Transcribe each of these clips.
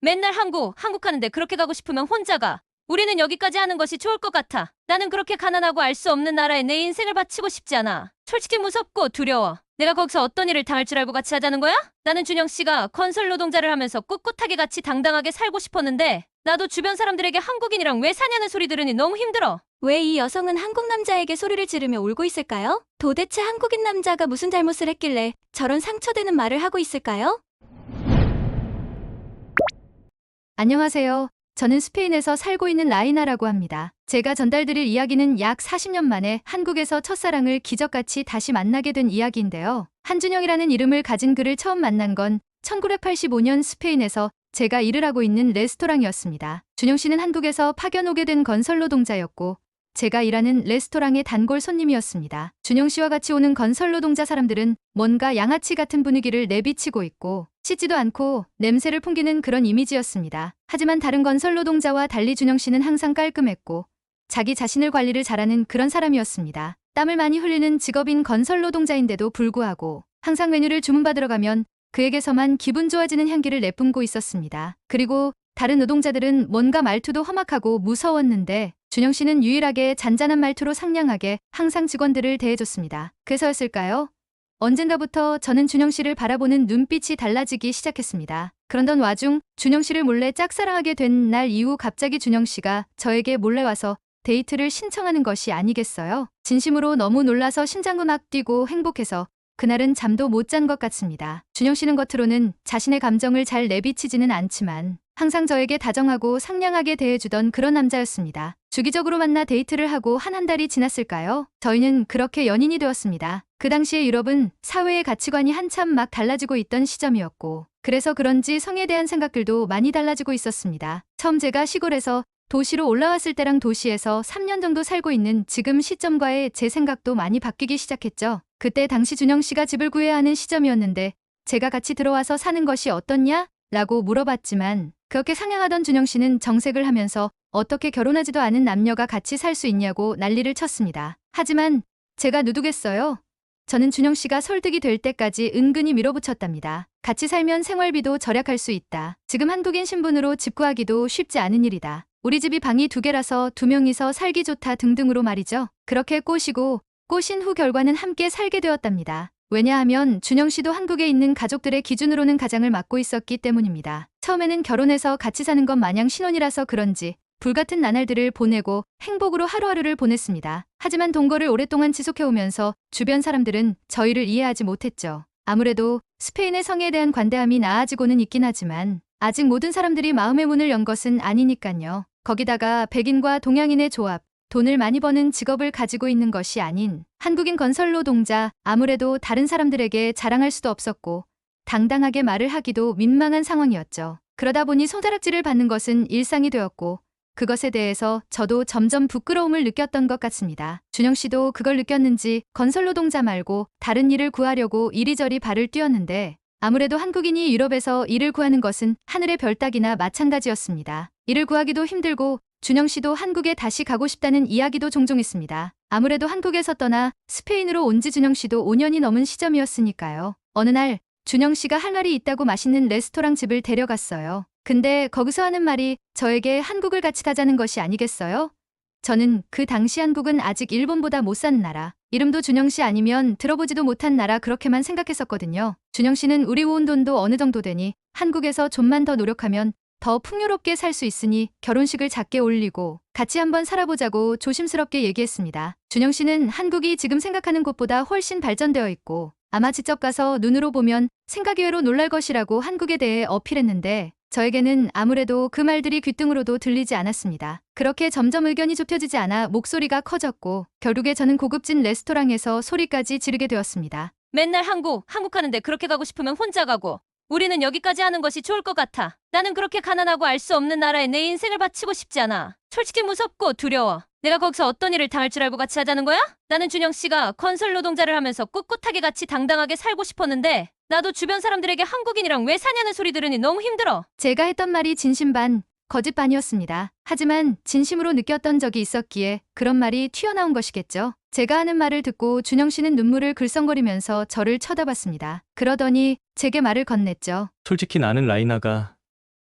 맨날 한국 하는데 그렇게 가고 싶으면 혼자 가. 우리는 여기까지 하는 것이 좋을 것 같아. 나는 그렇게 가난하고 알 수 없는 나라에 내 인생을 바치고 싶지 않아. 솔직히 무섭고 두려워. 내가 거기서 어떤 일을 당할 줄 알고 같이 하자는 거야? 나는 준영 씨가 건설 노동자를 하면서 꿋꿋하게 같이 당당하게 살고 싶었는데 나도 주변 사람들에게 한국인이랑 왜 사냐는 소리 들으니 너무 힘들어. 왜 이 여성은 한국 남자에게 소리를 지르며 울고 있을까요? 도대체 한국인 남자가 무슨 잘못을 했길래 저런 상처되는 말을 하고 있을까요? 안녕하세요. 저는 스페인에서 살고 있는 라이나라고 합니다. 제가 전달드릴 이야기는 약 40년 만에 한국에서 첫사랑을 기적같이 다시 만나게 된 이야기인데요. 한준영이라는 이름을 가진 그를 처음 만난 건 1985년 스페인에서 제가 일을 하고 있는 레스토랑이었습니다. 준영 씨는 한국에서 파견 오게 된 건설 노동자였고 제가 일하는 레스토랑의 단골 손님이었습니다. 준영 씨와 같이 오는 건설 노동자 사람들은 뭔가 양아치 같은 분위기를 내비치고 있고 씻지도 않고 냄새를 풍기는 그런 이미지였습니다. 하지만 다른 건설 노동자와 달리 준영 씨는 항상 깔끔했고 자기 자신을 관리를 잘하는 그런 사람이었습니다. 땀을 많이 흘리는 직업인 건설 노동자인데도 불구하고 항상 메뉴를 주문받으러 가면 그에게서만 기분 좋아지는 향기를 내뿜고 있었습니다. 그리고 다른 노동자들은 뭔가 말투도 험악하고 무서웠는데 준영 씨는 유일하게 잔잔한 말투로 상냥하게 항상 직원들을 대해줬습니다. 그래서였을까요? 언젠가부터 저는 준영 씨를 바라보는 눈빛이 달라지기 시작했습니다. 그런던 와중 준영 씨를 몰래 짝사랑하게 된 날 이후 갑자기 준영 씨가 저에게 몰래 와서 데이트를 신청하는 것이 아니겠어요? 진심으로 너무 놀라서 심장도 막 뛰고 행복해서 그날은 잠도 못 잔 것 같습니다. 준영 씨는 겉으로는 자신의 감정을 잘 내비치지는 않지만 항상 저에게 다정하고 상냥하게 대해주던 그런 남자였습니다. 주기적으로 만나 데이트를 하고 한 달이 지났을까요? 저희는 그렇게 연인이 되었습니다. 그 당시에 유럽은 사회의 가치관이 한참 막 달라지고 있던 시점이었고 그래서 그런지 성에 대한 생각들도 많이 달라지고 있었습니다. 처음 제가 시골에서 도시로 올라왔을 때랑 도시에서 3년 정도 살고 있는 지금 시점과의 제 생각도 많이 바뀌기 시작했죠. 그때 당시 준영 씨가 집을 구해야 하는 시점이었는데 제가 같이 들어와서 사는 것이 어떻냐? 라고 물어봤지만 그렇게 상냥하던 준영 씨는 정색을 하면서 어떻게 결혼하지도 않은 남녀가 같이 살 수 있냐고 난리를 쳤습니다. 하지만 제가 누두겠어요? 저는 준영 씨가 설득이 될 때까지 은근히 밀어붙였답니다. 같이 살면 생활비도 절약할 수 있다. 지금 한국인 신분으로 집 구하기도 쉽지 않은 일이다. 우리 집이 방이 2개라서 2명이서 살기 좋다 등등으로 말이죠. 그렇게 꼬신 후 결과는 함께 살게 되었답니다. 왜냐하면 준영 씨도 한국에 있는 가족들의 기준으로는 가장을 맡고 있었기 때문입니다. 처음에는 결혼해서 같이 사는 것 마냥 신혼이라서 그런지 불같은 나날들을 보내고 행복으로 하루하루를 보냈습니다. 하지만 동거를 오랫동안 지속해오면서 주변 사람들은 저희를 이해하지 못했죠. 아무래도 스페인의 성에 대한 관대함이 나아지고는 있긴 하지만 아직 모든 사람들이 마음의 문을 연 것은 아니니깐요. 거기다가 백인과 동양인의 조합, 돈을 많이 버는 직업을 가지고 있는 것이 아닌 한국인 건설 노동자, 아무래도 다른 사람들에게 자랑할 수도 없었고 당당하게 말을 하기도 민망한 상황이었죠. 그러다 보니 손가락질을 받는 것은 일상이 되었고 그것에 대해서 저도 점점 부끄러움을 느꼈던 것 같습니다. 준영 씨도 그걸 느꼈는지 건설 노동자 말고 다른 일을 구하려고 이리저리 발을 뛰었는데 아무래도 한국인이 유럽에서 일을 구하는 것은 하늘의 별 따기나 마찬가지였습니다. 일을 구하기도 힘들고 준영 씨도 한국에 다시 가고 싶다는 이야기도 종종 했습니다. 아무래도 한국에서 떠나 스페인으로 온 지 준영 씨도 5년이 넘은 시점이었으니까요. 어느 날 준영 씨가 할 말이 있다고 맛있는 레스토랑 집을 데려갔어요. 근데 거기서 하는 말이 저에게 한국을 같이 가자는 것이 아니겠어요? 저는 그 당시 한국은 아직 일본보다 못 사는 나라, 이름도 준영 씨 아니면 들어보지도 못한 나라 그렇게만 생각했었거든요. 준영 씨는 우리 모은 돈도 어느 정도 되니 한국에서 좀만 더 노력하면 더 풍요롭게 살 수 있으니 결혼식을 작게 올리고 같이 한번 살아보자고 조심스럽게 얘기했습니다. 준영 씨는 한국이 지금 생각하는 곳보다 훨씬 발전되어 있고 아마 직접 가서 눈으로 보면 생각 이외로 놀랄 것이라고 한국에 대해 어필했는데 저에게는 아무래도 그 말들이 귓등으로도 들리지 않았습니다. 그렇게 점점 의견이 좁혀지지 않아 목소리가 커졌고 결국에 저는 고급진 레스토랑에서 소리까지 지르게 되었습니다. 맨날 한국 하는데 그렇게 가고 싶으면 혼자 가고 우리는 여기까지 하는 것이 좋을 것 같아. 나는 그렇게 가난하고 알 수 없는 나라에 내 인생을 바치고 싶지 않아. 솔직히 무섭고 두려워. 내가 거기서 어떤 일을 당할 줄 알고 같이 하자는 거야? 나는 준영 씨가 건설 노동자를 하면서 꿋꿋하게 같이 당당하게 살고 싶었는데 나도 주변 사람들에게 한국인이랑 왜 사냐는 소리 들으니 너무 힘들어. 제가 했던 말이 진심 반, 거짓 반이었습니다. 하지만 진심으로 느꼈던 적이 있었기에 그런 말이 튀어나온 것이겠죠. 제가 하는 말을 듣고 준영 씨는 눈물을 글썽거리면서 저를 쳐다봤습니다. 그러더니 제게 말을 건넸죠. 솔직히 나는 라이나가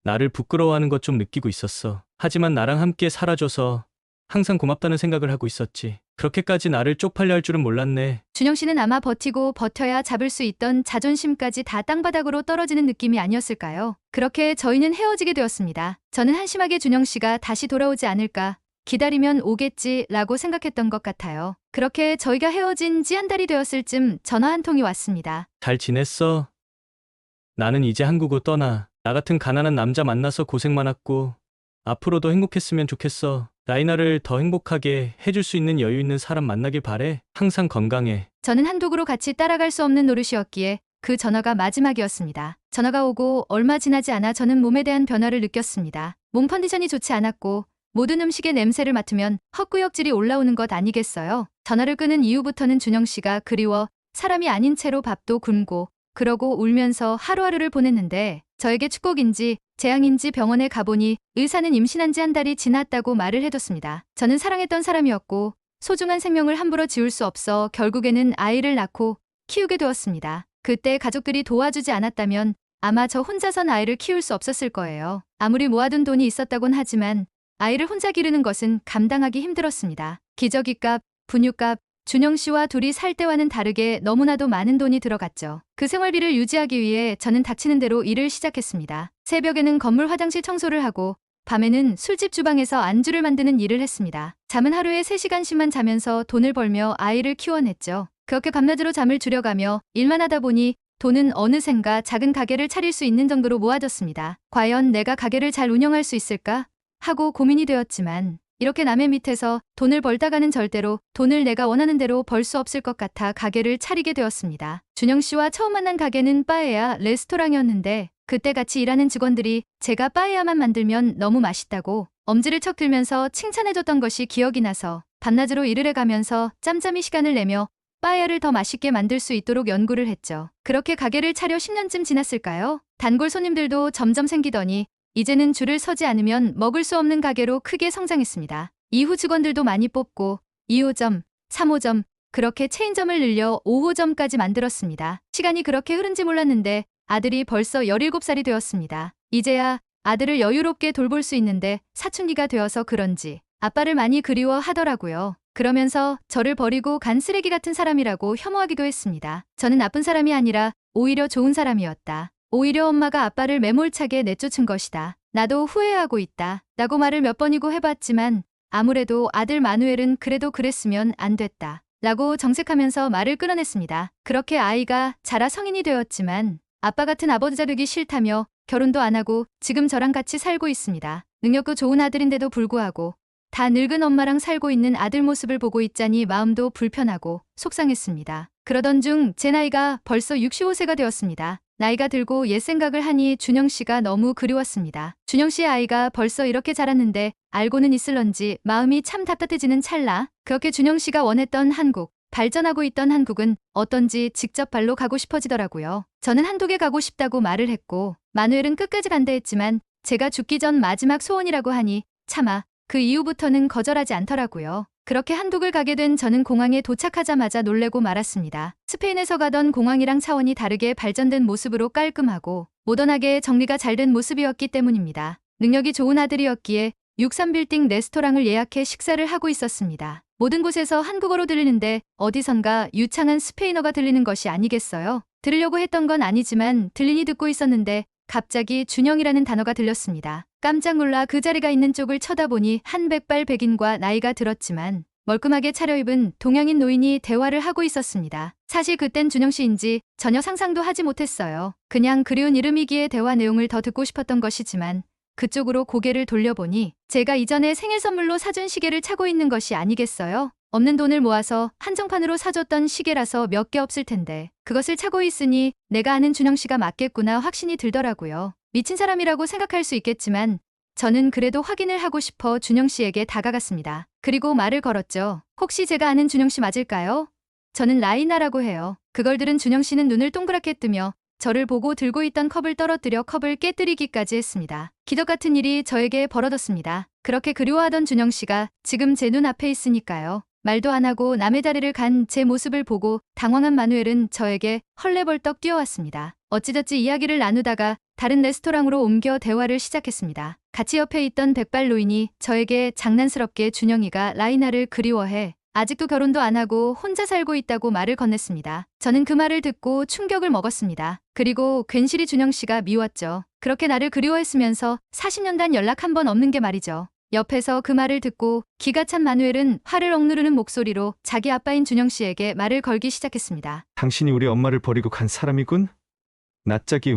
나를 부끄러워하는 것 좀 느끼고 있었어. 하지만 나랑 함께 살아줘서 항상 고맙다는 생각을 하고 있었지. 그렇게까지 나를 쪽팔려 할 줄은 몰랐네. 준영 씨는 아마 버티고 버텨야 잡을 수 있던 자존심까지 다 땅바닥으로 떨어지는 느낌이 아니었을까요? 그렇게 저희는 헤어지게 되었습니다. 저는 한심하게 준영 씨가 다시 돌아오지 않을까, 기다리면 오겠지라고 생각했던 것 같아요. 그렇게 저희가 헤어진 지 한 달이 되었을 쯤 전화 한 통이 왔습니다. 잘 지냈어? 나는 이제 한국으로 떠나. 나 같은 가난한 남자 만나서 고생 많았고 앞으로도 행복했으면 좋겠어. 라이나를 더 행복하게 해줄 수 있는 여유 있는 사람 만나길 바래. 항상 건강해. 저는 한국으로 같이 따라갈 수 없는 노릇이었기에 그 전화가 마지막이었습니다. 전화가 오고 얼마 지나지 않아 저는 몸에 대한 변화를 느꼈습니다. 몸 컨디션이 좋지 않았고 모든 음식의 냄새를 맡으면 헛구역질이 올라오는 것 아니겠어요? 전화를 끊은 이후부터는 준영 씨가 그리워 사람이 아닌 채로 밥도 굶고 그러고 울면서 하루하루를 보냈는데 저에게 축복인지 재앙인지 병원에 가보니 의사는 임신한 지 한 달이 지났다고 말을 해뒀습니다. 저는 사랑했던 사람이었고 소중한 생명을 함부로 지울 수 없어 결국에는 아이를 낳고 키우게 되었습니다. 그때 가족들이 도와주지 않았다면 아마 저 혼자선 아이를 키울 수 없었을 거예요. 아무리 모아둔 돈이 있었다곤 하지만 아이를 혼자 기르는 것은 감당하기 힘들었습니다. 기저귀값, 분유값, 준영 씨와 둘이 살 때와는 다르게 너무나도 많은 돈이 들어갔죠. 그 생활비를 유지하기 위해 저는 닥치는 대로 일을 시작했습니다. 새벽에는 건물 화장실 청소를 하고 밤에는 술집 주방에서 안주를 만드는 일을 했습니다. 잠은 하루에 3시간씩만 자면서 돈을 벌며 아이를 키워냈죠. 그렇게 밤낮으로 잠을 줄여가며 일만 하다 보니 돈은 어느샌가 작은 가게를 차릴 수 있는 정도로 모아졌습니다. 과연 내가 가게를 잘 운영할 수 있을까 하고 고민이 되었지만 이렇게 남의 밑에서 돈을 벌다가는 절대로 돈을 내가 원하는 대로 벌 수 없을 것 같아 가게를 차리게 되었습니다. 준영 씨와 처음 만난 가게는 빠에야 레스토랑이었는데 그때 같이 일하는 직원들이 제가 빠에야만 만들면 너무 맛있다고 엄지를 척 들면서 칭찬해줬던 것이 기억이 나서 밤낮으로 일을 해가면서 짬짬이 시간을 내며 빠에야를 더 맛있게 만들 수 있도록 연구를 했죠. 그렇게 가게를 차려 10년쯤 지났을까요? 단골 손님들도 점점 생기더니 이제는 줄을 서지 않으면 먹을 수 없는 가게로 크게 성장했습니다. 이후 직원들도 많이 뽑고 2호점, 3호점, 그렇게 체인점을 늘려 5호점까지 만들었습니다. 시간이 그렇게 흐른지 몰랐는데 아들이 벌써 17살이 되었습니다. 이제야 아들을 여유롭게 돌볼 수 있는데 사춘기가 되어서 그런지 아빠를 많이 그리워하더라고요. 그러면서 저를 버리고 간 쓰레기 같은 사람이라고 혐오하기도 했습니다. 저는 나쁜 사람이 아니라 오히려 좋은 사람이었다. 오히려 엄마가 아빠를 매몰차게 내쫓은 것이다. 나도 후회하고 있다. 라고 말을 몇 번이고 해봤지만 아무래도 아들 마누엘은 그래도 그랬으면 안 됐다. 라고 정색하면서 말을 끊어냈습니다. 그렇게 아이가 자라 성인이 되었지만 아빠 같은 아버지가 되기 싫다며 결혼도 안 하고 지금 저랑 같이 살고 있습니다. 능력도 좋은 아들인데도 불구하고 다 늙은 엄마랑 살고 있는 아들 모습을 보고 있자니 마음도 불편하고 속상했습니다. 그러던 중 제 나이가 벌써 65세가 되었습니다. 나이가 들고 옛 생각을 하니 준영 씨가 너무 그리웠습니다. 준영 씨의 아이가 벌써 이렇게 자랐는데 알고는 있을런지 마음이 참 답답해지는 찰나 그렇게 준영 씨가 원했던 한국, 발전하고 있던 한국은 어떤지 직접 발로 가고 싶어지더라고요. 저는 한국에 가고 싶다고 말을 했고 마누엘은 끝까지 간다 했지만 제가 죽기 전 마지막 소원이라고 하니 차마 그 이후부터는 거절하지 않더라고요. 그렇게 한국을 가게 된 저는 공항에 도착하자마자 놀래고 말았습니다. 스페인에서 가던 공항이랑 차원이 다르게 발전된 모습으로 깔끔하고 모던하게 정리가 잘 된 모습이었기 때문입니다. 능력이 좋은 아들이었기에 63빌딩 레스토랑을 예약해 식사를 하고 있었습니다. 모든 곳에서 한국어로 들리는데 어디선가 유창한 스페인어가 들리는 것이 아니겠어요? 들으려고 했던 건 아니지만 들리니 듣고 있었는데 갑자기 준영이라는 단어가 들렸습니다. 깜짝 놀라 그 자리가 있는 쪽을 쳐다보니 한 백발 백인과 나이가 들었지만 멀끔하게 차려입은 동양인 노인이 대화를 하고 있었습니다. 사실 그땐 준영 씨인지 전혀 상상도 하지 못했어요. 그냥 그리운 이름이기에 대화 내용을 더 듣고 싶었던 것이지만 그쪽으로 고개를 돌려보니 제가 이전에 생일 선물로 사준 시계를 차고 있는 것이 아니겠어요? 없는 돈을 모아서 한정판으로 사줬던 시계라서 몇 개 없을 텐데 그것을 차고 있으니 내가 아는 준영 씨가 맞겠구나 확신이 들더라고요. 미친 사람이라고 생각할 수 있겠지만 저는 그래도 확인을 하고 싶어 준영 씨에게 다가갔습니다. 그리고 말을 걸었죠. 혹시 제가 아는 준영 씨 맞을까요? 저는 라이나라고 해요. 그걸 들은 준영 씨는 눈을 동그랗게 뜨며 저를 보고 들고 있던 컵을 떨어뜨려 컵을 깨뜨리기까지 했습니다. 기적 같은 일이 저에게 벌어졌습니다. 그렇게 그리워하던 준영 씨가 지금 제 눈앞에 있으니까요. 말도 안 하고 남의 자리를 간 제 모습을 보고 당황한 마누엘은 저에게 헐레벌떡 뛰어왔습니다. 어찌저찌 이야기를 나누다가 다른 레스토랑으로 옮겨 대화를 시작했습니다. 같이 옆에 있던 백발 노인이 저에게 장난스럽게 준영이가 라이나를 그리워해 아직도 결혼도 안 하고 혼자 살고 있다고 말을 건넸습니다. 저는 그 말을 듣고 충격을 먹었습니다. 그리고 괜시리 준영 씨가 미웠죠. 그렇게 나를 그리워했으면서 40년 단 연락 한 번 없는 게 말이죠. 옆에서 그 말을 듣고 기가 찬 마누엘은 화를 억누르는 목소리로 자기 아빠인 준영 씨에게 말을 걸기 시작했습니다. 당신이 우리 엄마를 버리고 간 사람이군? 낯짝이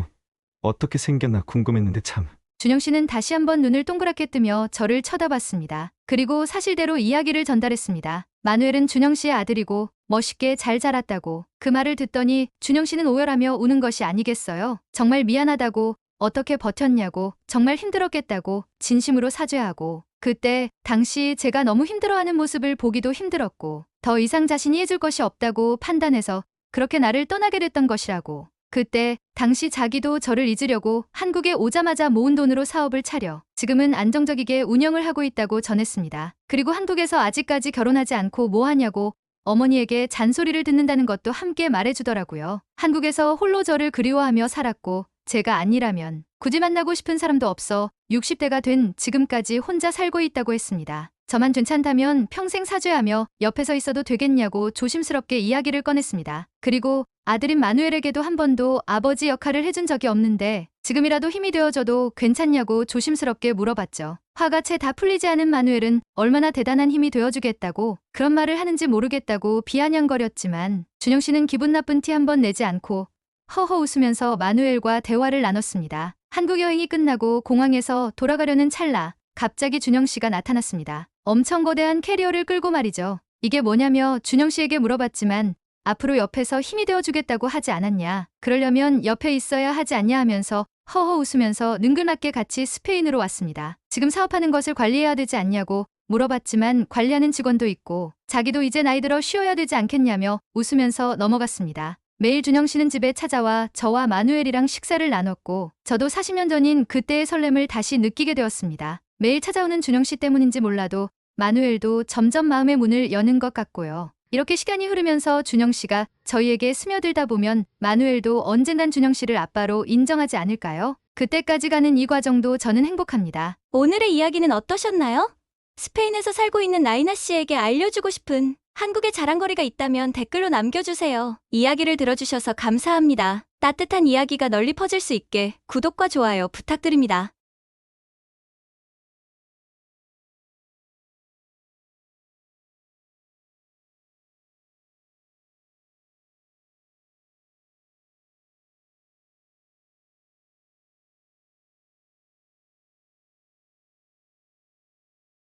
어떻게 생겼나 궁금했는데 참. 준영 씨는 다시 한번 눈을 동그랗게 뜨며 저를 쳐다봤습니다. 그리고 사실대로 이야기를 전달했습니다. 마누엘은 준영 씨의 아들이고 멋있게 잘 자랐다고. 그 말을 듣더니 준영 씨는 오열하며 우는 것이 아니겠어요. 정말 미안하다고, 어떻게 버텼냐고, 정말 힘들었겠다고 진심으로 사죄하고, 그때 당시 제가 너무 힘들어하는 모습을 보기도 힘들었고 더 이상 자신이 해줄 것이 없다고 판단해서 그렇게 나를 떠나게 됐던 것이라고. 그때 당시 자기도 저를 잊으려고 한국에 오자마자 모은 돈으로 사업을 차려 지금은 안정적이게 운영을 하고 있다고 전했습니다. 그리고 한국에서 아직까지 결혼하지 않고 뭐 하냐고 어머니에게 잔소리를 듣는다는 것도 함께 말해주더라고요. 한국에서 홀로 저를 그리워하며 살았고 제가 아니라면 굳이 만나고 싶은 사람도 없어 60대가 된 지금까지 혼자 살고 있다고 했습니다. 저만 괜찮다면 평생 사죄하며 옆에서 있어도 되겠냐고 조심스럽게 이야기를 꺼냈습니다. 그리고 아들인 마누엘에게도 한 번도 아버지 역할을 해준 적이 없는데 지금이라도 힘이 되어줘도 괜찮냐고 조심스럽게 물어봤죠. 화가 채 다 풀리지 않은 마누엘은 얼마나 대단한 힘이 되어주겠다고 그런 말을 하는지 모르겠다고 비아냥거렸지만 준영 씨는 기분 나쁜 티 한 번 내지 않고 허허 웃으면서 마누엘과 대화를 나눴습니다. 한국 여행이 끝나고 공항에서 돌아가려는 찰나 갑자기 준영 씨가 나타났습니다. 엄청 거대한 캐리어를 끌고 말이죠. 이게 뭐냐며 준영 씨에게 물어봤지만 앞으로 옆에서 힘이 되어주겠다고 하지 않았냐. 그러려면 옆에 있어야 하지 않냐 하면서 허허 웃으면서 능글맞게 같이 스페인으로 왔습니다. 지금 사업하는 것을 관리해야 되지 않냐고 물어봤지만 관리하는 직원도 있고 자기도 이제 나이 들어 쉬어야 되지 않겠냐며 웃으면서 넘어갔습니다. 매일 준영 씨는 집에 찾아와 저와 마누엘이랑 식사를 나눴고 저도 40년 전인 그때의 설렘을 다시 느끼게 되었습니다. 매일 찾아오는 준영 씨 때문인지 몰라도 마누엘도 점점 마음의 문을 여는 것 같고요. 이렇게 시간이 흐르면서 준영 씨가 저희에게 스며들다 보면 마누엘도 언젠간 준영 씨를 아빠로 인정하지 않을까요? 그때까지 가는 이 과정도 저는 행복합니다. 오늘의 이야기는 어떠셨나요? 스페인에서 살고 있는 라이나 씨에게 알려주고 싶은 한국의 자랑거리가 있다면 댓글로 남겨주세요. 이야기를 들어주셔서 감사합니다. 따뜻한 이야기가 널리 퍼질 수 있게 구독과 좋아요 부탁드립니다.